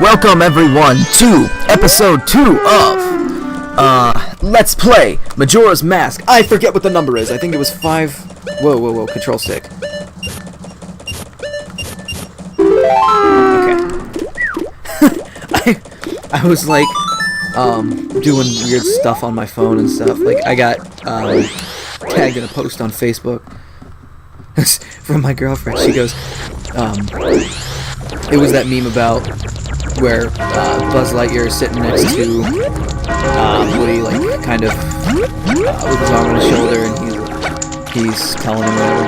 welcome everyone to episode 2 of Let's Play Majora's Mask. I forget what the number is. I think it was 5. Whoa, control stick. Okay. I was like doing weird stuff on my phone and stuff. Like I got tagged in a post on Facebook from my girlfriend. She goes, it was that meme about where Buzz Lightyear is sitting next to Woody, like kind of with his arm on his shoulder, and he's telling him whatever,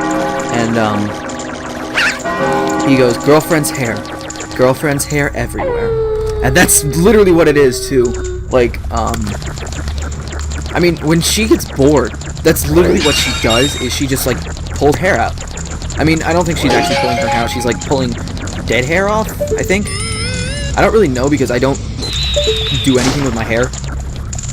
and he goes, girlfriend's hair everywhere, and that's literally what it is too. Like I mean, when she gets bored, that's literally what she does. Is she just like pulls hair out? I mean, I don't think she's actually pulling her hair out. She's like pulling dead hair off, I think. I don't really know because I don't do anything with my hair.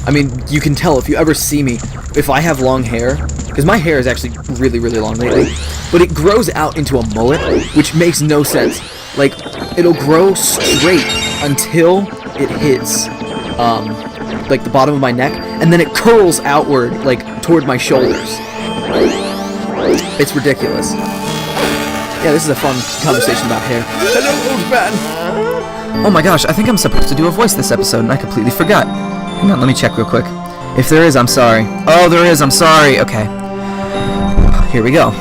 I mean, you can tell if you ever see me, if I have long hair, because my hair is actually really, really long lately, but it grows out into a mullet, which makes no sense. Like, it'll grow straight until it hits, like the bottom of my neck, and then it curls outward, like, toward my shoulders. It's ridiculous. Yeah, this is a fun conversation about hair. Hello, old man! Oh my gosh, I think I'm supposed to do a voice this episode, and I completely forgot. Hang on, let me check real quick. If there is, I'm sorry. Oh, there is, I'm sorry. Okay. Here we go.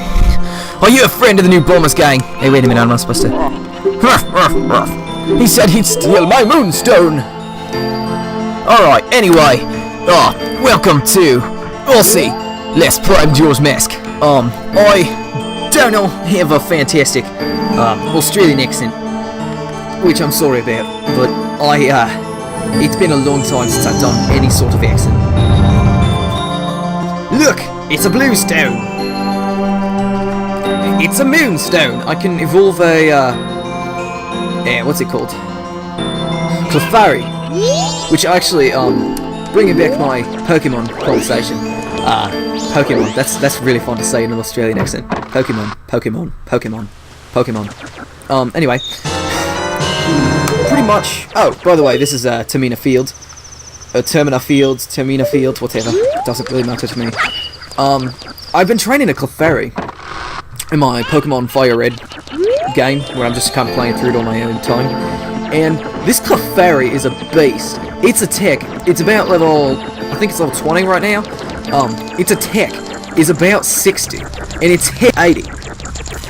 Are you a friend of the new Bombers gang? Hey, wait a minute, I'm not supposed to... Ruff, ruff, ruff. He said he'd steal my moonstone! Alright, anyway. Welcome to Aussie. Let's play Majora's Mask. I don't know, have a fantastic Australian accent, which I'm sorry about, but it's been a long time since I've done any sort of accent. Look, it's a blue stone. It's a moonstone. I can evolve a what's it called? Clefairy, which actually bringing back my Pokemon conversation. Pokemon. That's really fun to say in an Australian accent. Pokemon. Anyway. Pretty much... Oh, by the way, this is Termina Fields, whatever. Doesn't really matter to me. I've been training a Clefairy in my Pokemon Fire Red game, where I'm just kind of playing through it on my own time. And this Clefairy is a beast. Its attack, it's about level... I think it's level 20 right now. Its attack is about 60, and its hit 80.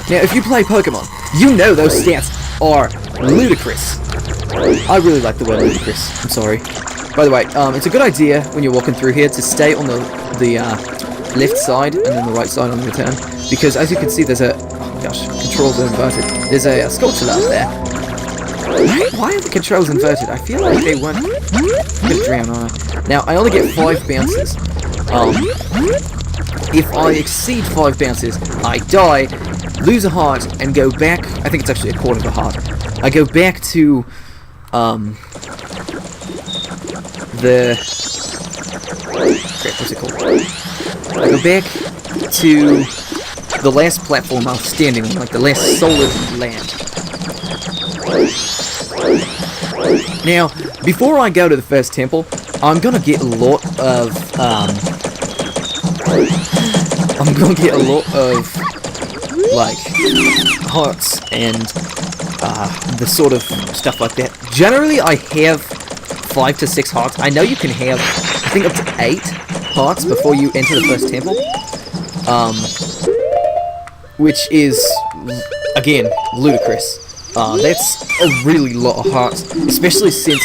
Now, if you play Pokemon, you know those stats are ludicrous. I really like the word ludicrous. I'm sorry. By the way, it's a good idea when you're walking through here to stay on the left side and then the right side on the return, because as you can see, there's a... Oh my gosh, controls are inverted. There's a sculpture up there. Why are the controls inverted? I feel like they weren't... I'm gonna drown, aren't I? Now, I only get 5 bounces. If I exceed 5 bounces, I die, lose a heart, and go back... I think it's actually a quarter of a heart. I go back to, what's it called? I go back to the last platform I was standing on, like the last solid land. Now, before I go to the first temple, I'm gonna get a lot of, like, hearts and the sort of stuff like that. Generally, I have 5 to 6 hearts. I know you can have, I think, up to 8 hearts before you enter the first temple. Which is, again, ludicrous. That's a really lot of hearts, especially since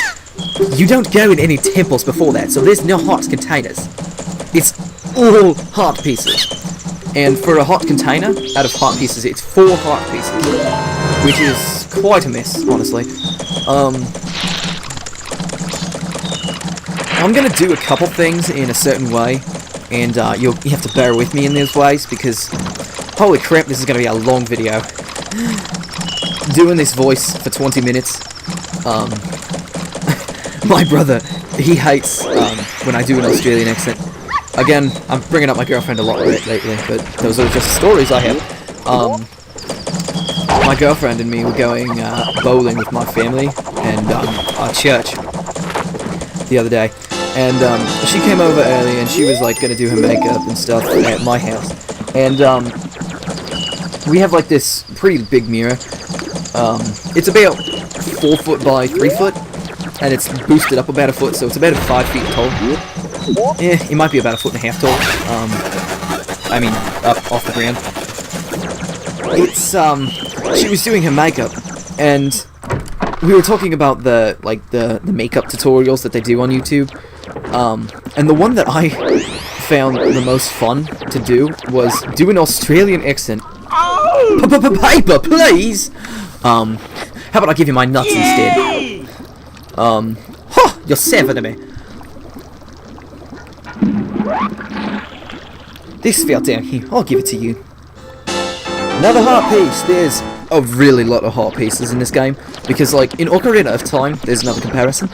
you don't go in any temples before that, so there's no heart containers. It's all heart pieces. And for a heart container, out of heart pieces, it's 4 heart pieces, which is quite a mess, honestly. I'm gonna do a couple things in a certain way, and you have to bear with me in those ways, because holy crap, this is gonna be a long video. Doing this voice for 20 minutes. My brother, he hates when I do an Australian accent. Again, I'm bringing up my girlfriend a lot lately, but those are just stories I have. My girlfriend and me were going bowling with my family, and our church the other day, and she came over early, and she was like gonna do her makeup and stuff at my house, and we have like this pretty big mirror. It's about 4 foot by 3 foot, and it's boosted up about a foot, so it's about 5 feet tall. Yeah, it might be about 1.5 feet tall. I mean, up off the ground. It's she was doing her makeup, and we were talking about the makeup tutorials that they do on YouTube. And the one that I found the most fun to do was do an Australian accent. Paper, please. How about I give you my nuts instead? You're seven to me. This fell down here. I'll give it to you. Another heart piece. There's a really lot of heart pieces in this game because, like, in Ocarina of Time, there's another comparison.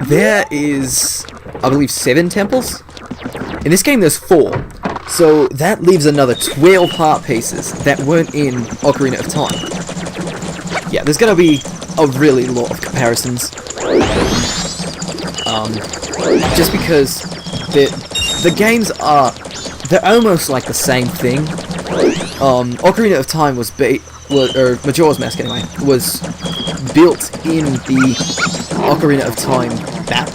There is, I believe, 7 temples. In this game, there's 4. So that leaves another 12 heart pieces that weren't in Ocarina of Time. Yeah, there's gonna be a really lot of comparisons. Just because the games they're almost like the same thing. Ocarina of Time or Majora's Mask anyway, was built in the Ocarina of Time map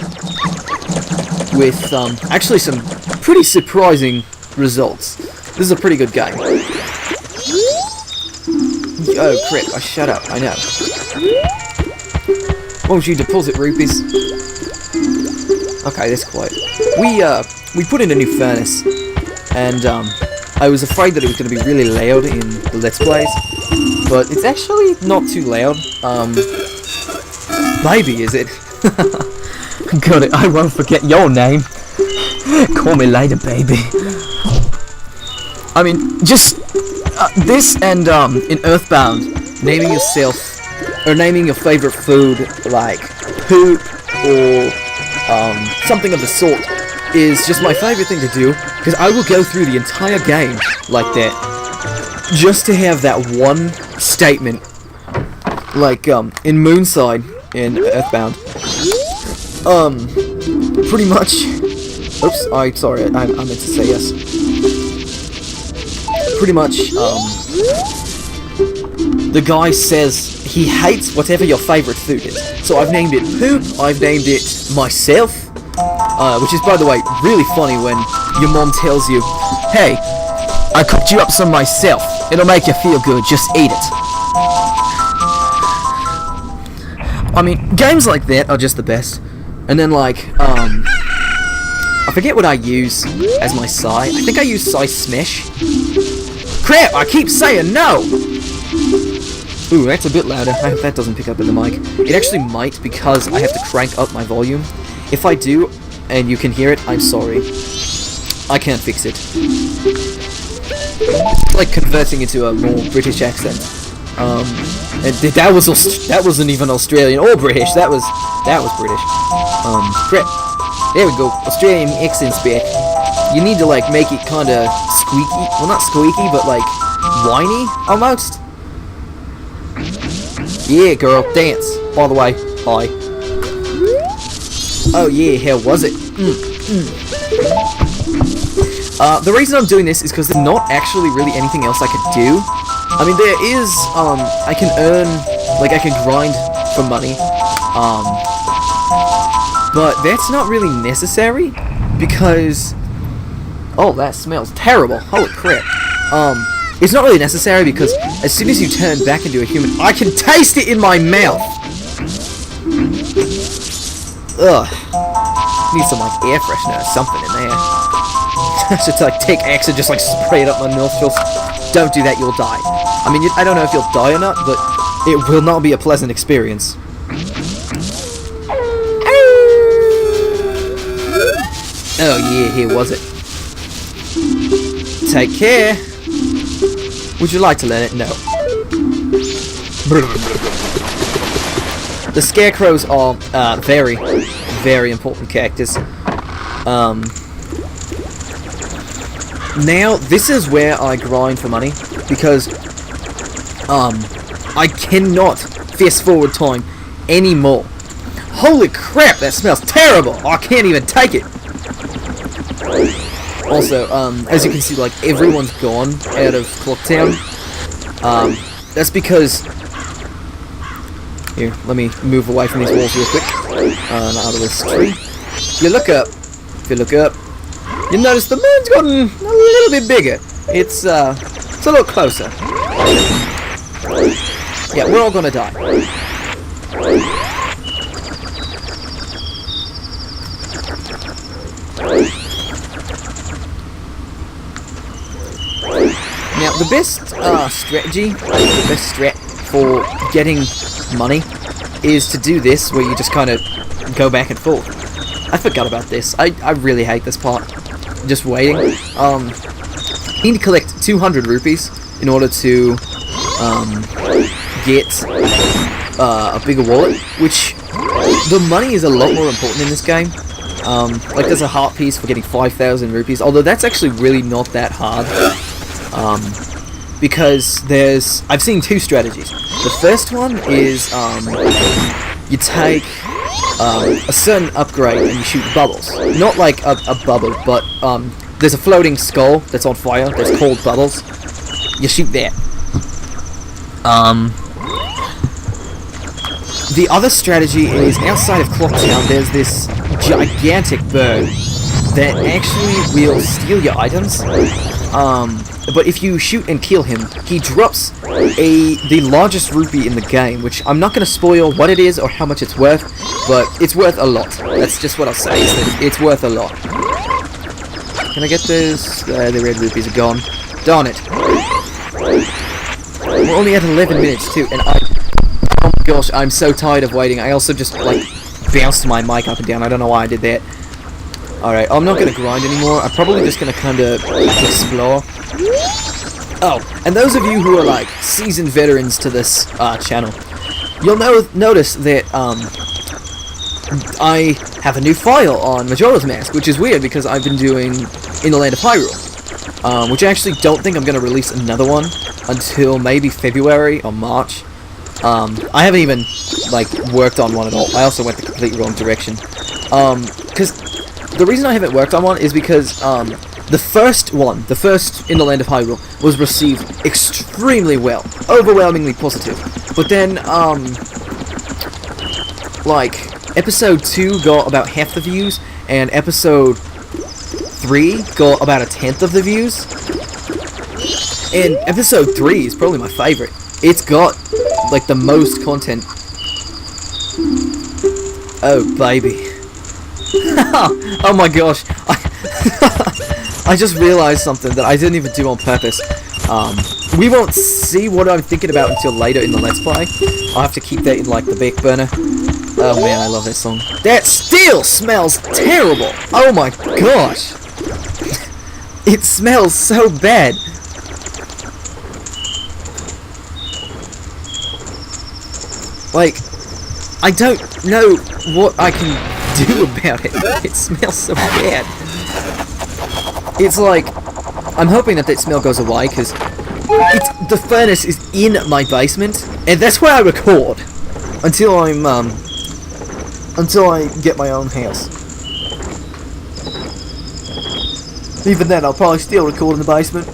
with actually some pretty surprising results. This is a pretty good game. Oh crap, I shut up, I know. Won't you deposit rupees? Okay, that's quiet. We put in a new furnace, and I was afraid that it was going to be really loud in the Let's Plays, but it's actually not too loud. Maybe, is it? Got it, I won't forget your name. Call me later, baby. I mean, just this and in Earthbound, naming yourself or naming your favorite food like poop or something of the sort is just my favorite thing to do, because I will go through the entire game like that just to have that one statement, like in Moonside in Earthbound. Pretty much. Oops, sorry, I meant to say yes. Pretty much, the guy says he hates whatever your favorite food is. So I've named it poop, I've named it myself, which is, by the way, really funny when your mom tells you, hey, I cooked you up some myself. It'll make you feel good, just eat it. I mean, games like that are just the best. And then, like, I forget what I use as my Psy. I think I use Psy Smash. Crap, I keep saying no! Ooh, that's a bit louder. I hope that doesn't pick up in the mic. It actually might, because I have to crank up my volume. If I do, and you can hear it, I'm sorry. I can't fix it. It's like converting into a more British accent. And that wasn't even Australian or British. That was British. Crap. There we go. Australian accent's back. You need to like make it kind of squeaky. Well, not squeaky, but like whiny almost. Yeah, girl, dance. By the way, hi. Oh yeah, how was it? The reason I'm doing this is because there's not actually really anything else I could do. I mean, there is, I can earn, like, I can grind for money, but that's not really necessary, because, oh, that smells terrible, holy crap. It's not really necessary because as soon as you turn back into a human, I can taste it in my mouth! Ugh. Need some, like, air freshener or something in there. I should, like, take X and just, like, spray it up my nostrils. Don't do that, you'll die. I mean, I don't know if you'll die or not, but it will not be a pleasant experience. Oh yeah, here was it. Take care. Would you like to learn it? No. The scarecrows are very, very important characters. Now, this is where I grind for money, because I cannot fast forward time anymore. Holy crap, that smells terrible! I can't even take it! Also, as you can see, like, everyone's gone out of Clocktown. That's because... Here, let me move away from these walls real quick. And out of this tree. If you look up, you notice the moon's gotten a little bit bigger. It's a little closer. Yeah, we're all gonna die. Now, the best strategy, the best strat for getting money is to do this, where you just kind of go back and forth. I forgot about this. I really hate this part. Just waiting. You need to collect 200 rupees in order to get a bigger wallet, which the money is a lot more important in this game. Like, there's a heart piece for getting 5,000 rupees, although that's actually really not that hard. Because I've seen two strategies. The first one is you take a certain upgrade and you shoot bubbles. Not like a bubble, but there's a floating skull that's on fire that's called bubbles. You shoot that. The other strategy is outside of Clocktown. There's this gigantic bird that actually will steal your items. But if you shoot and kill him, he drops the largest rupee in the game, which I'm not going to spoil what it is or how much it's worth, but it's worth a lot. That's just what I'll say, is that it's worth a lot. Can I get those? The red rupees are gone. Darn it. We're only at 11 minutes too, and oh my gosh, I'm so tired of waiting. I also just, like, bounced my mic up and down. I don't know why I did that. Alright, I'm not going to grind anymore. I'm probably just going to kind of explore. Oh, and those of you who are, like, seasoned veterans to this channel, you'll notice that I have a new file on Majora's Mask, which is weird because I've been doing In the Land of Hyrule, which I actually don't think I'm going to release another one until maybe February or March. I haven't even, like, worked on one at all. I also went the complete wrong direction. Because the reason I haven't worked on one is because, the first In the Land of Hyrule, was received extremely well. Overwhelmingly positive. But then, like, Episode 2 got about half the views, and Episode 3 got about 1/10 of the views. And Episode 3 is probably my favorite. It's got, like, the most content. Oh, baby. Oh my gosh. I just realized something that I didn't even do on purpose. We won't see what I'm thinking about until later in the Let's Play. I'll have to keep that in, like, the back burner. Oh man, I love that song. That still smells terrible! Oh my gosh! It smells so bad! Like, I don't know what I can do about it. It smells so bad. It's like, I'm hoping that smell goes away, because the furnace is in my basement, and that's where I record until I get my own house. Even then, I'll probably still record in the basement.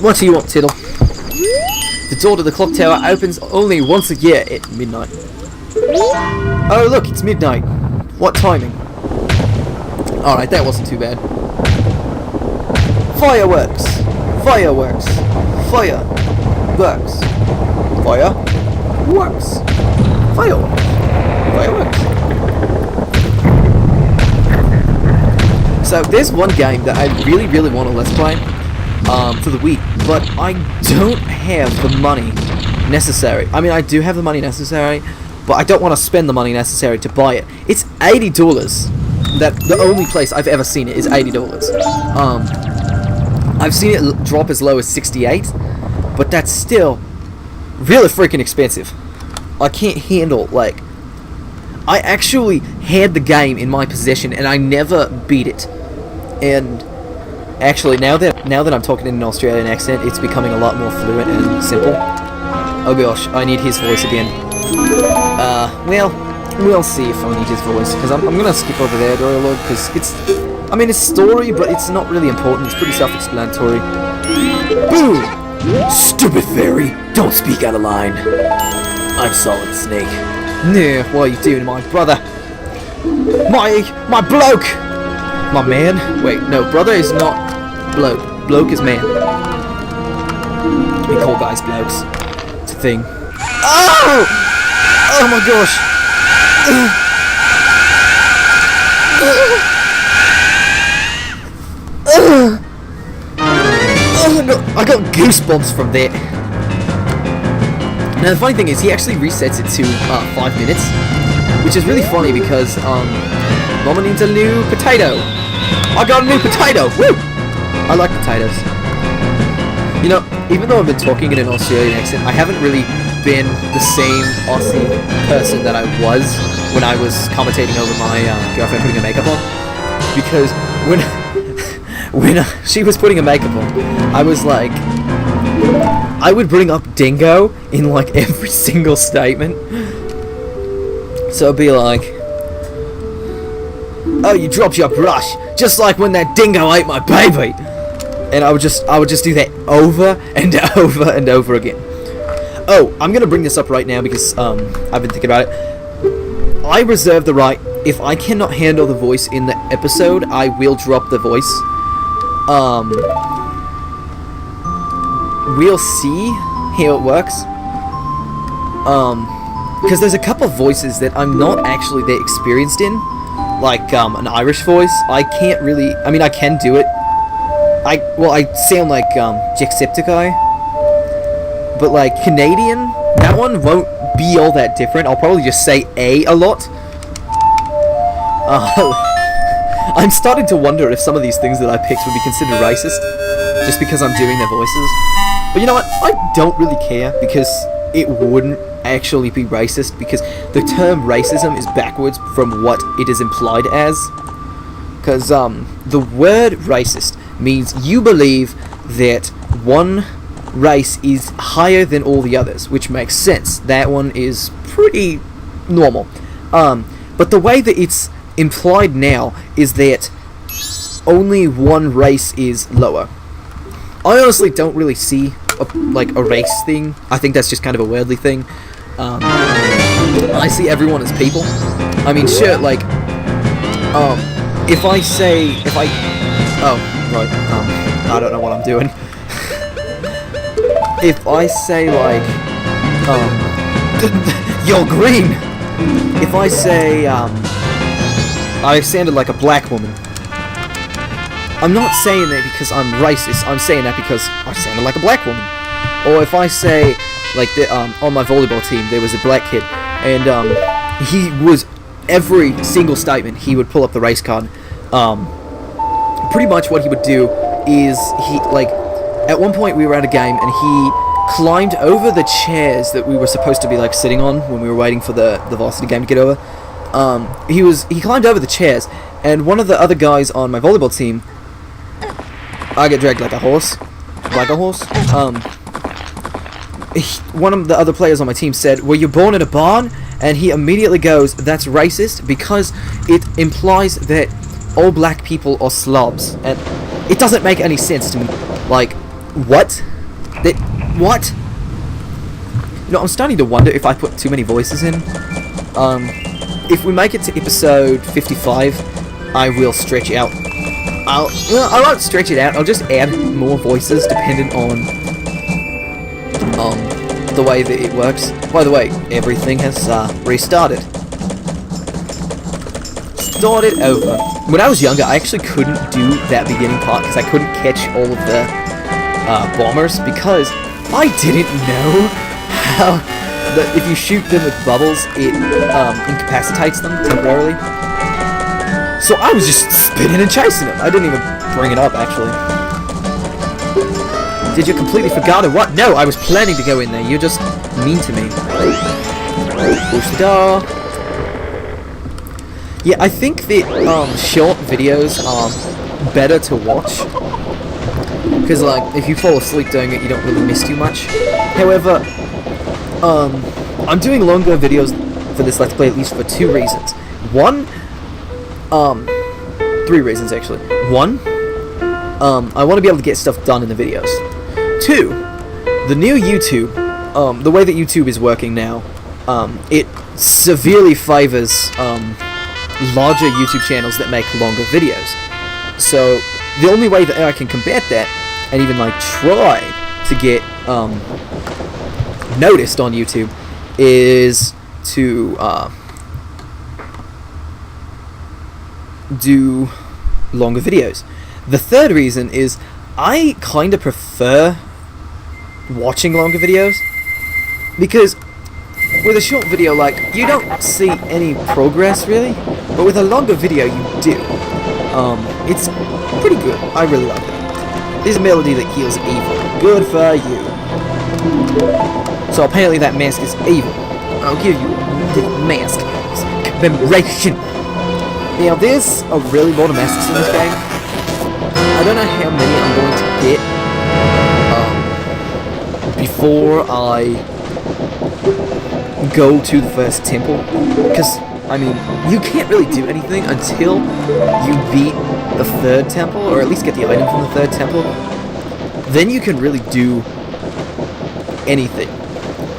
What do you want, Tittle? The door to the clock tower opens only once a year at midnight. Oh look, it's midnight. What timing? Alright, that wasn't too bad. Fireworks! Fireworks! Fireworks! Fireworks! Fireworks! Fireworks! So, there's one game that I really, really want to Let's Play for the Wii, but I don't have the money necessary. I mean, I do have the money necessary, but I don't want to spend the money necessary to buy it. It's $80. The only place I've ever seen it is $80. I've seen it drop as low as 68, but that's still really freaking expensive. I can't handle, like, I actually had the game in my possession and I never beat it. And actually, now that I'm talking in an Australian accent, it's becoming a lot more fluent and simple. Oh gosh, I need his voice again. Well, we'll see if I need his voice, because I'm gonna skip over their dialogue, because it's, I mean, it's story, but it's not really important. It's pretty self-explanatory. Boom! Stupid fairy! Don't speak out of line. I'm Solid Snake. Nah, what are you doing, my brother? My bloke! My man? Wait, no, brother is not bloke. Bloke is man. We call guys blokes. It's a thing. Oh! Oh my gosh! I got goosebumps from that. Now the funny thing is, he actually resets it to 5 minutes, which is really funny because Mama needs a new potato. I got a new potato. Woo! I like potatoes. You know, even though I've been talking in an Australian accent, I haven't really been the same Aussie person that I was when I was commentating over my girlfriend putting her makeup on. Because when she was putting her makeup on, I was like, I would bring up dingo in like every single statement. So it'd be like, oh, you dropped your brush, just like when that dingo ate my baby. And I would just do that over and over and over again. Oh, I'm gonna bring this up right now because I've been thinking about it. I reserve the right, if I cannot handle the voice in the episode, I will drop the voice. We'll see how it works. Because there's a couple of voices that I'm not actually that experienced in, like an Irish voice. I can't really. I mean, I can do it. I sound like Jacksepticeye, but like Canadian, that one won't be all that different. I'll probably just say a lot. I'm starting to wonder if some of these things that I picked would be considered racist, just because I'm doing their voices. But you know what? I don't really care, because it wouldn't actually be racist, because the term racism is backwards from what it is implied as. Because the word racist means you believe that one race is higher than all the others, which makes sense. That one is pretty normal. But the way that it's implied now is that only one race is lower. I honestly don't really see a race thing. I think that's just kind of a worldly thing. I see everyone as people. I mean, sure, like, I don't know what I'm doing. If I say, like, you're green! If I say, I sounded like a black woman, I'm not saying that because I'm racist, I'm saying that because I sounded like a black woman. Or if I say, like, on my volleyball team, there was a black kid, and, he was, every single statement, he would pull up the race card. Pretty much what he would do is, at one point we were at a game, and he climbed over the chairs that we were supposed to be, like, sitting on when we were waiting for the varsity game to get over. He climbed over the chairs, and one of the other guys on my volleyball team, I get dragged like a horse. One of the other players on my team said, "Were you born in a barn?" And he immediately goes, "That's racist because it implies that all black people are slobs." And it doesn't make any sense to me. Like, what? What? You know, I'm starting to wonder if I put too many voices in. If we make it to episode 55, I will stretch out. I won't stretch it out. I'll just add more voices depending on the way that it works. By the way, everything has restarted. Start it over. When I was younger, I actually couldn't do that beginning part because I couldn't catch all of the bombers because I didn't know how that if you shoot them with bubbles, it incapacitates them temporarily. So I was just spinning and chasing them. I didn't even bring it up, actually. Did you completely forget or what? No, I was planning to go in there. You're just mean to me. Push the door. Yeah, I think that short videos are better to watch. Because, like, if you fall asleep doing it, you don't really miss too much. However, I'm doing longer videos for this Let's Play, at least for 2 reasons. One, 3 reasons actually. One, I want to be able to get stuff done in the videos. 2, the new YouTube, the way that YouTube is working now, it severely favors larger YouTube channels that make longer videos. So the only way that I can combat that, and even like try to get noticed on YouTube, is to do longer videos. The third reason is I kind of prefer watching longer videos, because with a short video, like, you don't see any progress really, but with a longer video you do. It's pretty good. I really like it. There's a melody that heals evil. Good for you. So apparently that mask is evil. I'll give you the mask commemoration. Now there's a really lot of masks in this game. I don't know how many I'm going to get before I go to the first temple, because I mean, you can't really do anything until you beat the 3rd temple, or at least get the item from the 3rd temple. Then you can really do anything.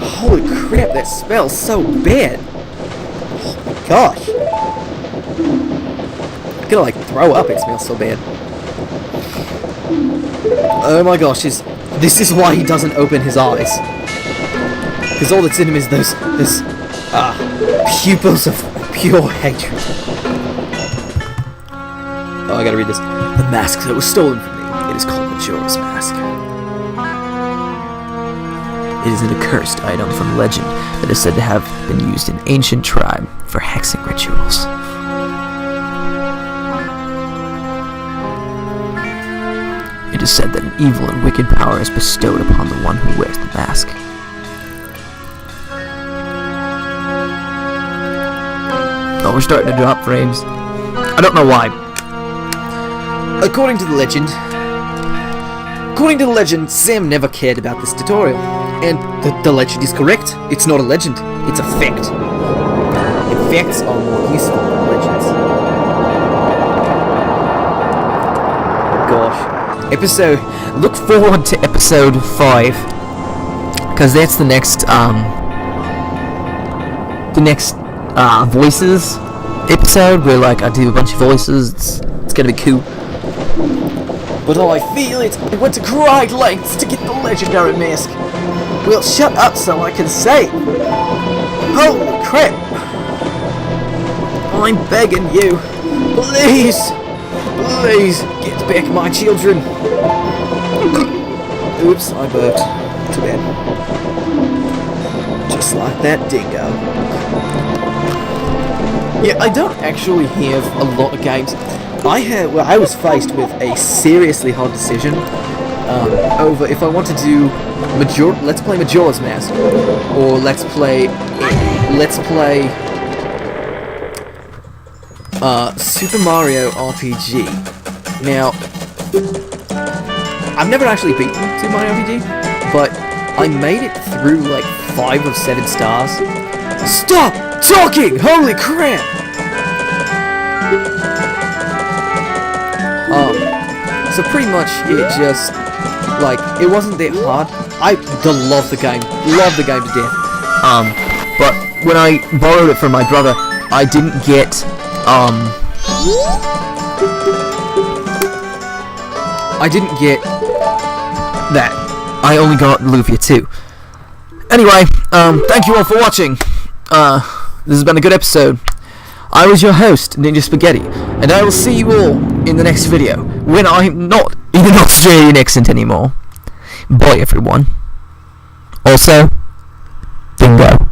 Holy crap, that smells so bad. Oh my gosh. I'm gonna like throw up, it smells so bad. Oh my gosh, this is why he doesn't open his eyes. Because all that's in him is those pupils of pure hatred. Oh, I gotta read this. The mask that was stolen from me. It is called Majoras mask. It is an accursed item from legend that is said to have been used in ancient tribe for hexing rituals. It is said that an evil and wicked power is bestowed upon the one who wears the mask. Oh, we're starting to drop frames. I don't know why. According to the legend, Sam never cared about this tutorial. And the legend is correct. It's not a legend, it's a fact. And facts are more useful than legends. Gosh. Look forward to episode 5. Because that's the next, voices episode, where like I do a bunch of voices. It's gonna be cool. But all I feel is I went to great lengths to get the legendary mask. Well, shut up so I can say. Holy crap! I'm begging you, please get back my children. Oops, I burped. Too bad. Just like that dingo. Yeah, I don't actually have a lot of games. I was faced with a seriously hard decision over if I want to do Let's Play Majora's Mask, or Let's play Super Mario RPG. Now, I've never actually beaten Super Mario RPG, but I made it through like 5 of 7 stars. Stop talking! Holy crap! So pretty much it just, like, it wasn't that hard. I love the game to death. But when I borrowed it from my brother, I didn't get, that. I only got Lufia 2. Anyway, thank you all for watching. This has been a good episode. I was your host, Ninja Spaghetti, and I will see you all in the next video, when I'm not in an Australian accent anymore. Bye everyone. Also, bingo.